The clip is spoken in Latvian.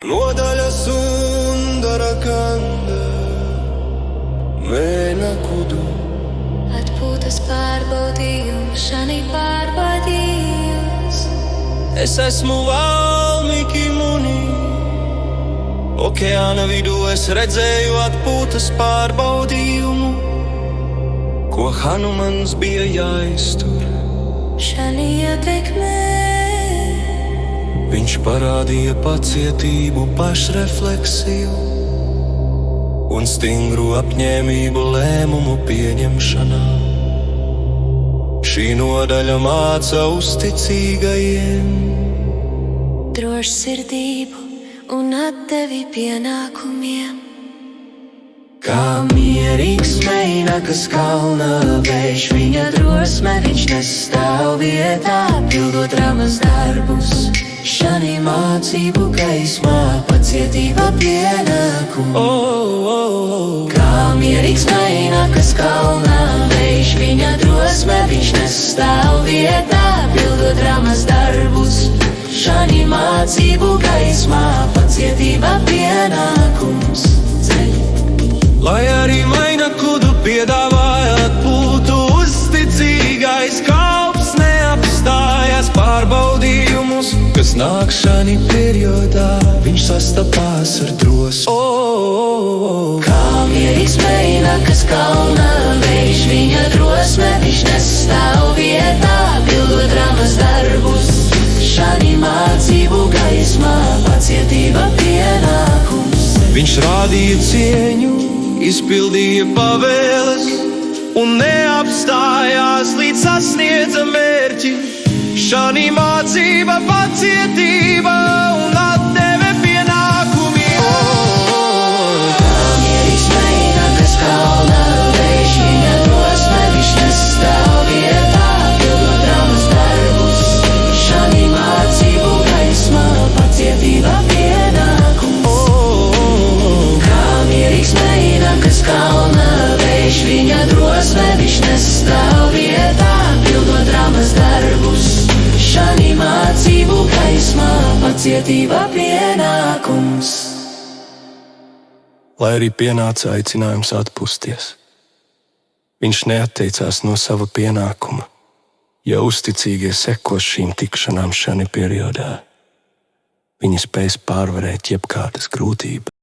Nodaļa Sundarakanda, Mēnakudu. Atpūtas pārbaudījums, šanī pārbaudījums. Es esmu Valmiki Muni, okeāna vidū es redzēju atpūtas pārbaudījumu, ko Hanumans bija jāiztur. Šanī ietekmē Viņš parādīja pacietību, pašrefleksiju un stingru apņēmību lēmumu pieņemšanā. Šī nodaļa māca uzticīgajiem drošsirdību un atdevi pienākumiem. Kā mierīgs meinakas kalna vējš, viņa drosme viņš nestāv vietā, pildot ramas darbus. Šanī mācību gaismā pacietība pienākumu. Kā mierīgs meinakas kalna vējš, viņa drosme viņš nestāv vietā, pildot ramas darbus. Šanī mācību gaismā pacietība pienākums. Lai arī Mēnakudu piedāvāja atpūtu, uzticīgais kalps neapstājās pārbaudījumus, kas nāk šanī periodā, viņš sastapās ar drosmi. Kā mierīgs meinakas kalna vējš, viņa drosme viņš nestāv vietā, pildot ramas darbus. Šanī mācību gaismā pacietība pienākums. Viņš rādīja cieņu, izpildīja pavēles un neapstājās, līdz sasniedza mērķi. Šanī mācība pacietība un atdeve pienākumiem. Kā mierīgs meinakas kalna vējš, viņa drosme viņš nestāv vietā, pildot ramas darbus. Šanī mācību gaismā pacietība pienākums. Kā mierīgs meinakas kalna vējš, viņa drosme viņš nestāv vietā, pildot ramas darbus. Šanī mācību gaismā pacietība pienākums. Lai arī pienāca aicinājums atpūsties, viņš neatteicās no sava pienākuma, ja uzticīgie sekos šīm tikšanām šanī periodā. Viņi spēs pārvarēt jebkādas grūtības.